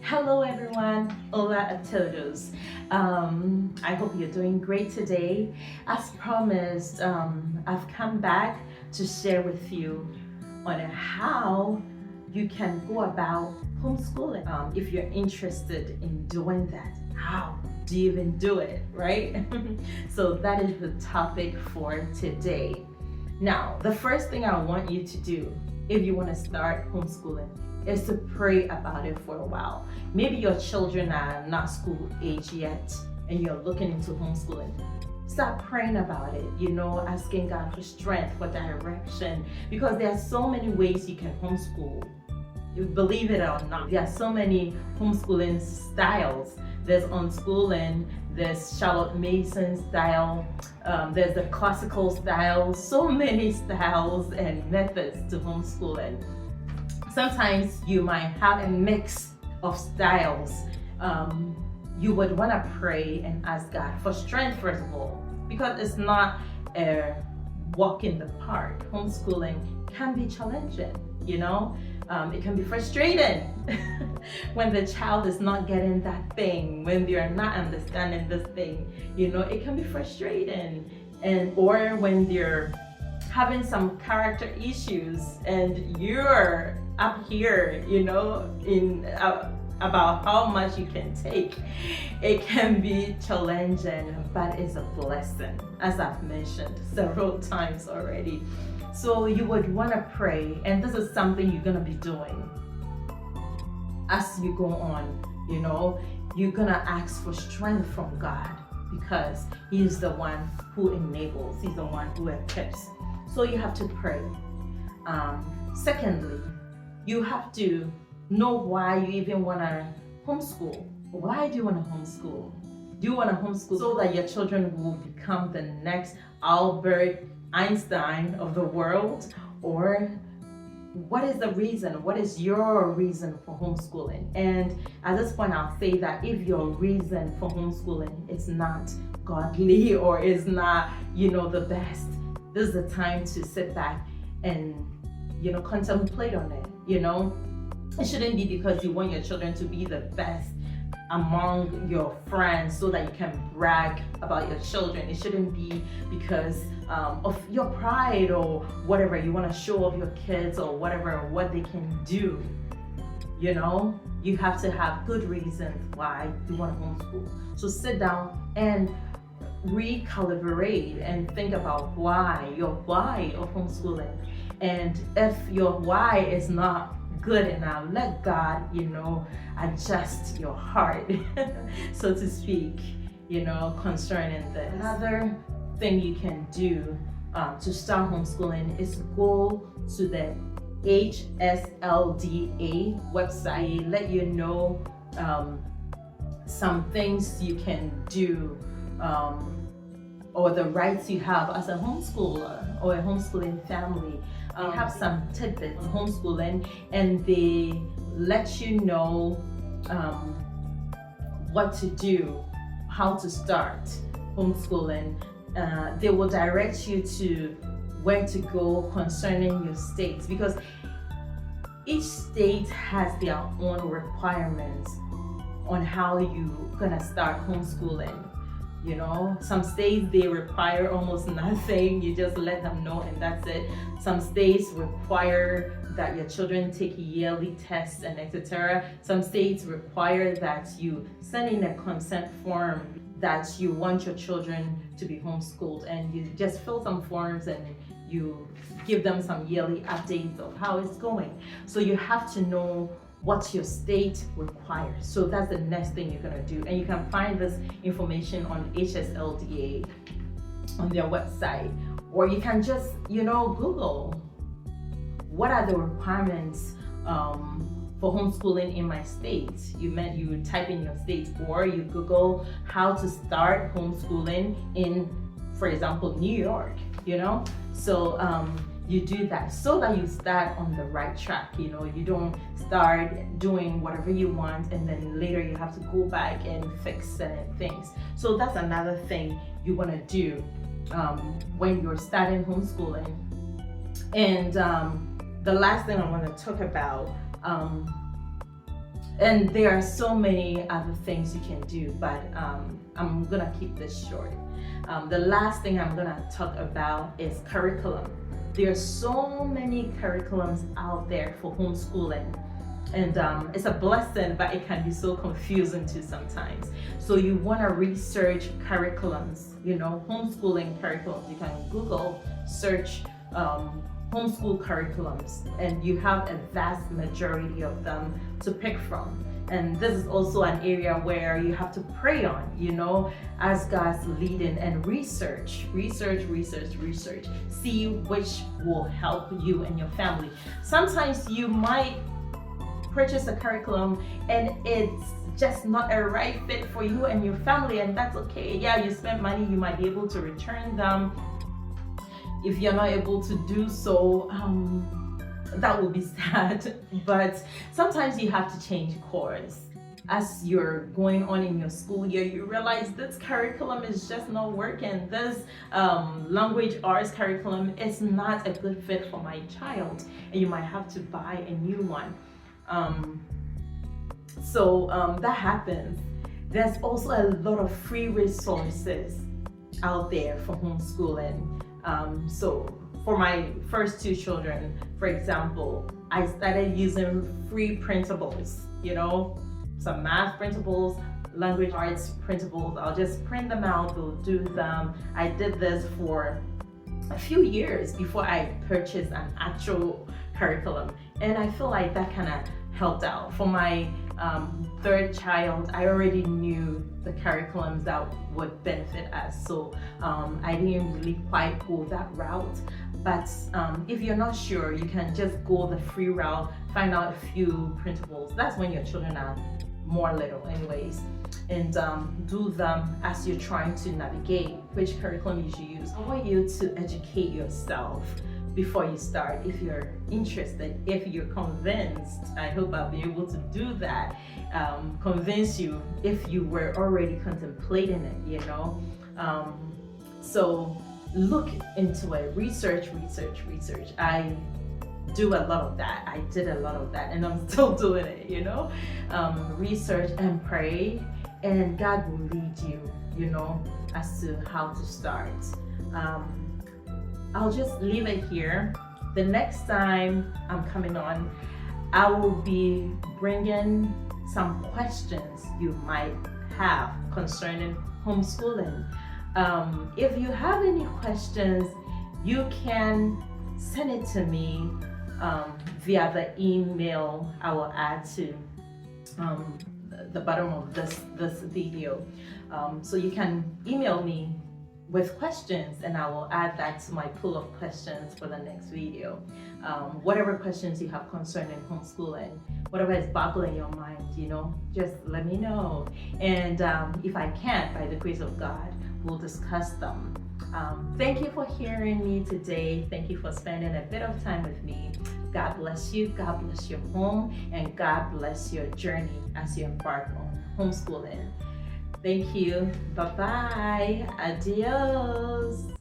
Hello everyone, hola a todos. I hope you're doing great today. As promised, I've come back to share with you on how you can go about homeschooling. If you're interested in doing that, how do you even do it, right? So that is the topic for today. Now, the first thing I want you to do if you want to start homeschooling is to pray about it for a while. Maybe your children are not school age yet and you're looking into homeschooling. Start praying about it, asking God for strength, for direction, because there are so many ways you can homeschool. You believe it or not, there are so many homeschooling styles. There's unschooling, there's Charlotte Mason style, there's the classical style, so many styles and methods to homeschooling. Sometimes you might have a mix of styles. You would want to pray and ask God for strength first of all, because it's not a walk in the park. Homeschooling can be challenging, it can be frustrating when the child is not getting that thing, when they're not understanding this thing, it can be frustrating. Or when they're having some character issues and you're up here, about how much you can take. It can be challenging, but it's a blessing, as I've mentioned several times already. So you would want to pray, and this is something you're going to be doing as you go on. You're going to ask for strength from God, because He's the one who enables, He's the one who equips. So you have to pray. Secondly, you have to know why you even want to homeschool. Why do you want to homeschool? Do you want to homeschool so that your children will become the next Albert Einstein of the world? Or what is the reason? What is your reason for homeschooling? And at this point, I'll say that if your reason for homeschooling is not godly or is not, the best, this is the time to sit back and, contemplate on it. It shouldn't be because you want your children to be the best among your friends so that you can brag about your children. It shouldn't be because of your pride or whatever. You want to show off your kids or whatever, what they can do. You have to have good reasons why you want to homeschool. So sit down and recalibrate and think about your why of homeschooling. And if your why is not good enough, let God, adjust your heart, so to speak, concerning this. Another thing you can do to start homeschooling is go to the HSLDA website. Let you know some things you can do, or the rights you have as a homeschooler or a homeschooling family. They have some tidbits on homeschooling, and they let you know what to do, how to start homeschooling. They will direct you to where to go concerning your states, because each state has their own requirements on how you're gonna start homeschooling. Some states, they require almost nothing. You just let them know and that's it. Some states require that your children take yearly tests and etc. Some states require that you send in a consent form that you want your children to be homeschooled, and you just fill some forms and you give them some yearly updates of how it's going. So you have to know what your state requires. So that's the next thing you're gonna do. And you can find this information on HSLDA on their website. Or you can just, Google what are the requirements for homeschooling in my state. You type in your state, or you Google how to start homeschooling in, for example, New York, So you do that so that you start on the right track. You don't start doing whatever you want and then later you have to go back and fix certain things. So that's another thing you want to do when you're starting homeschooling. And the last thing I want to talk about And there are so many other things you can do, but I'm gonna keep this short. The last thing I'm gonna talk about is curriculum. There are so many curriculums out there for homeschooling, and it's a blessing, but it can be so confusing too sometimes. So you want to research curriculums, homeschooling curriculums. You can Google search homeschool curriculums, and you have a vast majority of them to pick from. And this is also an area where you have to pray on, as God's leading, and research. See which will help you and your family. Sometimes you might purchase a curriculum and it's just not a right fit for you and your family, and that's okay. Yeah, you spent money, you might be able to return them. If you're not able to do so, that will be sad. But sometimes you have to change course. As you're going on in your school year, you realize this curriculum is just not working. This language arts curriculum is not a good fit for my child, and you might have to buy a new one. That happens. There's also a lot of free resources out there for homeschooling. So for my first two children, for example, I started using free printables, some math printables, language arts printables. I'll just print them out, they'll do them. I did this for a few years before I purchased an actual curriculum, and I feel like that kind of helped out. For my third child, I already knew the curriculums that would benefit us, so I didn't really quite go that route. But if you're not sure, you can just go the free route, find out a few printables. That's when your children are more little anyways, and do them as you're trying to navigate which curriculum you should use. I want you to educate yourself before you start. If you're interested, if you're convinced, I hope I'll be able to do that, convince you if you were already contemplating it, so look into it, research. I do a lot of that. I did a lot of that, and I'm still doing it, research and pray, and God will lead you, as to how to start. I'll just leave it here. The next time I'm coming on, I will be bringing some questions you might have concerning homeschooling. If you have any questions, you can send it to me via the email I will add to the bottom of this video. So you can email me with questions, and I will add that to my pool of questions for the next video. Whatever questions you have concerning homeschooling, whatever is boggling your mind, just let me know. And if I can't, by the grace of God, we'll discuss them. Thank you for hearing me today. Thank you for spending a bit of time with me. God bless you, God bless your home, and God bless your journey as you embark on homeschooling. Thank you. Bye-bye. Adios.